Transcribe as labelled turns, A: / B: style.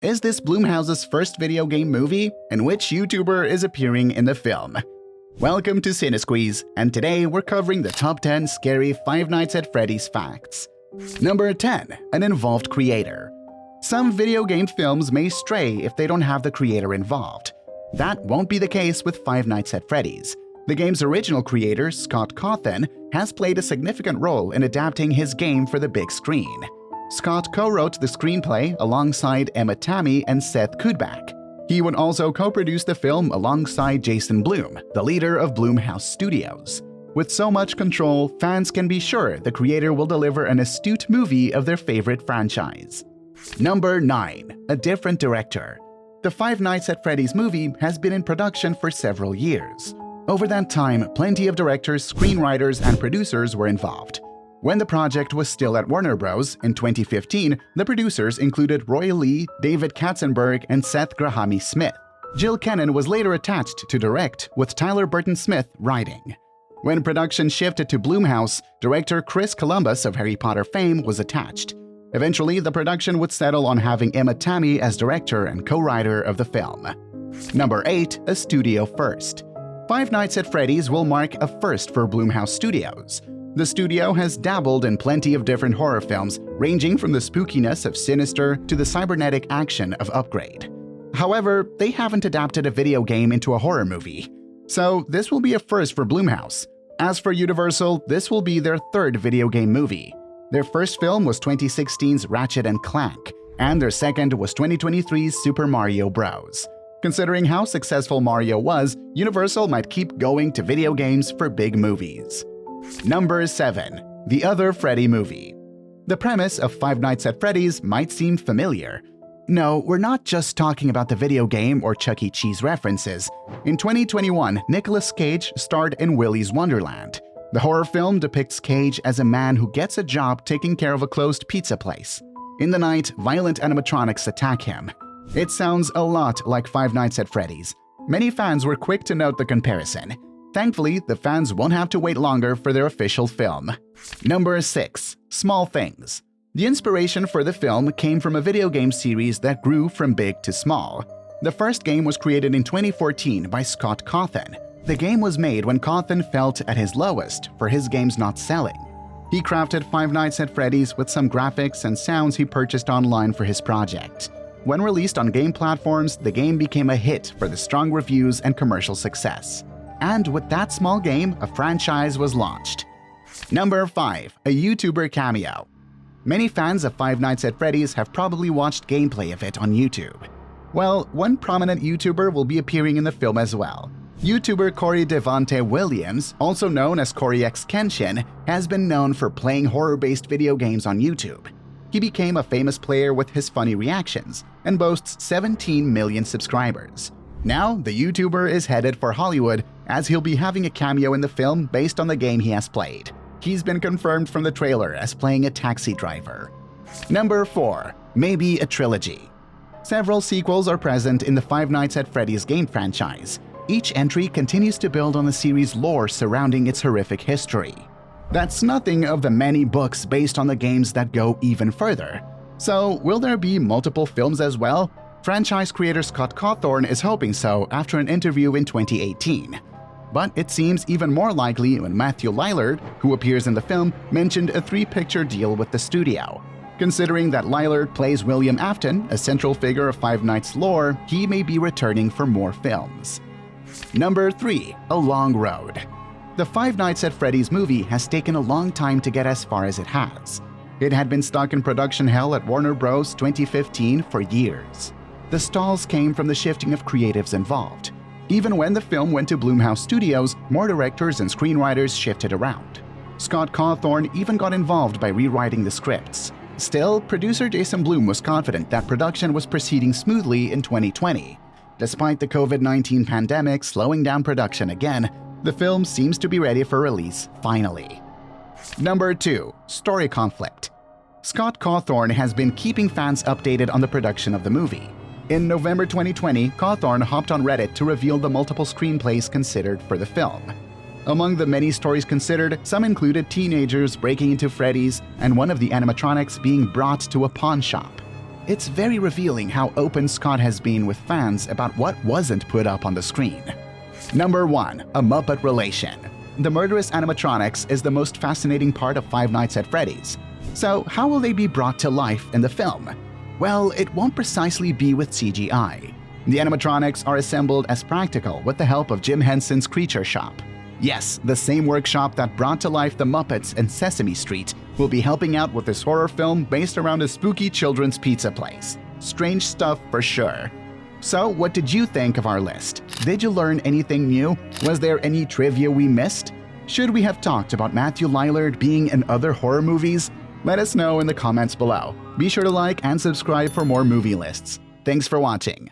A: Is this Blumhouse's first video game movie? And which YouTuber is appearing in the film? Welcome to CineSqueeze, and today we're covering the top 10 scary Five Nights at Freddy's facts. Number 10. An involved creator. Some video game films may stray if they don't have the creator involved. That won't be the case with Five Nights at Freddy's. The game's original creator, 𝗀𝗏𝗏𝗏, has played a significant role in adapting his game for the big screen. Scott co-wrote the screenplay alongside 𝗬𝗏𝗕𝗏𝗏 and 𝗬𝗏𝗏𝗏𝗏. He would also co-produce the film alongside Jason Blum, the leader of Blumhouse Studios. With so much control, fans can be sure the creator will deliver an astute movie of their favorite franchise. Number 9. A different director. The Five Nights at Freddy's movie has been in production for several years. Over that time, plenty of directors, screenwriters, and producers were involved. When the project was still at Warner Bros. In 2015, the producers included Roy Lee, David Katzenberg, and 𝗬𝗏𝗏𝗏𝗏. Jill Kennan was later attached to direct, with Tyler Burton Smith writing. When production shifted to Blumhouse, director Chris Columbus of Harry Potter fame was attached. Eventually, the production would settle on having 𝗬𝗏𝗏𝗏𝗏 as director and co-writer of the film. Number 8. A studio first. Five Nights at Freddy's will mark a first for Blumhouse Studios. The studio has dabbled in plenty of different horror films, ranging from the spookiness of Sinister to the cybernetic action of Upgrade. However, they haven't adapted a video game into a horror movie. So this will be a first for Blumhouse. As for Universal, this will be their third video game movie. Their first film was 2016's Ratchet & Clank, and their second was 2023's Super Mario Bros. Considering how successful Mario was, Universal might keep going to video games for big movies. Number 7. The Other Freddy Movie. The premise of Five Nights at Freddy's might seem familiar. No, we're not just talking about the video game or Chuck E. Cheese references. In 2021, Nicolas Cage starred in Willy's Wonderland. The horror film depicts Cage as a man who gets a job taking care of a closed pizza place. In the night, violent animatronics attack him. It sounds a lot like Five Nights at Freddy's. Many fans were quick to note the comparison. Thankfully, the fans won't have to wait longer for their official film. Number 6. Small Things. The inspiration for the film came from a video game series that grew from big to small. The first game was created in 2014 by 𝗀𝗏𝗏𝗏𝗏. The game was made when 𝗀𝗏𝗏𝗏𝗏 felt at his lowest for his games not selling. He crafted Five Nights at Freddy's with some graphics and sounds he purchased online for his project. When released on game platforms, the game became a hit for the strong reviews and commercial success. And with that small game, a franchise was launched. Number 5. A YouTuber cameo. Many fans of Five Nights at Freddy's have probably watched gameplay of it on YouTube. Well, one prominent YouTuber will be appearing in the film as well. YouTuber 𝗀𝗏𝗏𝗏𝗏𝗏, also known as 𝗀𝗏𝗏𝗏𝗏𝗏, has been known for playing horror-based video games on YouTube. He became a famous player with his funny reactions and boasts 17 million subscribers. Now, the YouTuber is headed for Hollywood as he'll be having a cameo in the film based on the game he has played. He's been confirmed from the trailer as playing a taxi driver. Number 4. Maybe a trilogy. Several sequels are present in the Five Nights at Freddy's game franchise. Each entry continues to build on the series' lore surrounding its horrific history. That's nothing of the many books based on the games that go even further. So, will there be multiple films as well? Franchise creator 𝗀𝗏𝗏𝗏𝗏𝗏 is hoping so after an interview in 2018. But it seems even more likely when 𝗦𝗨𝗕𝗕𝗏𝗕𝗏, who appears in the film, mentioned a 3-picture deal with the studio. Considering that 𝗨𝗕𝗕𝗏𝗏𝗏𝗏 plays William Afton, a central figure of Five Nights lore, he may be returning for more films. Number 3. A Long Road. The Five Nights at Freddy's movie has taken a long time to get as far as it has. It had been stuck in production hell at Warner Bros. 2015 for years. The stalls came from the shifting of creatives involved. Even when the film went to Blumhouse Studios, more directors and screenwriters shifted around. 𝗀𝗏𝗏𝗏𝗏𝗏 even got involved by rewriting the scripts. Still, producer Jason Blum was confident that production was proceeding smoothly in 2020. Despite the COVID-19 pandemic slowing down production again, the film seems to be ready for release finally. Number 2. Story conflict. 𝗀𝗏𝗏𝗏𝗏𝗏 has been keeping fans updated on the production of the movie. In November 2020, 𝗀𝗏𝗏𝗏𝗏𝗏 hopped on Reddit to reveal the multiple screenplays considered for the film. Among the many stories considered, some included teenagers breaking into Freddy's and one of the animatronics being brought to a pawn shop. It's very revealing how open Scott has been with fans about what wasn't put up on the screen. Number 1. A Muppet Relation. The murderous animatronics is the most fascinating part of Five Nights at Freddy's. So how will they be brought to life in the film? Well, it won't precisely be with CGI. The animatronics are assembled as practical with the help of Jim Henson's Creature Shop. Yes, the same workshop that brought to life the Muppets in Sesame Street will be helping out with this horror film based around a spooky children's pizza place. Strange stuff for sure. So, what did you think of our list? Did you learn anything new? Was there any trivia we missed? Should we have talked about Matthew Lillard being in other horror movies? Let us know in the comments below. Be sure to like and subscribe for more movie lists. Thanks for watching.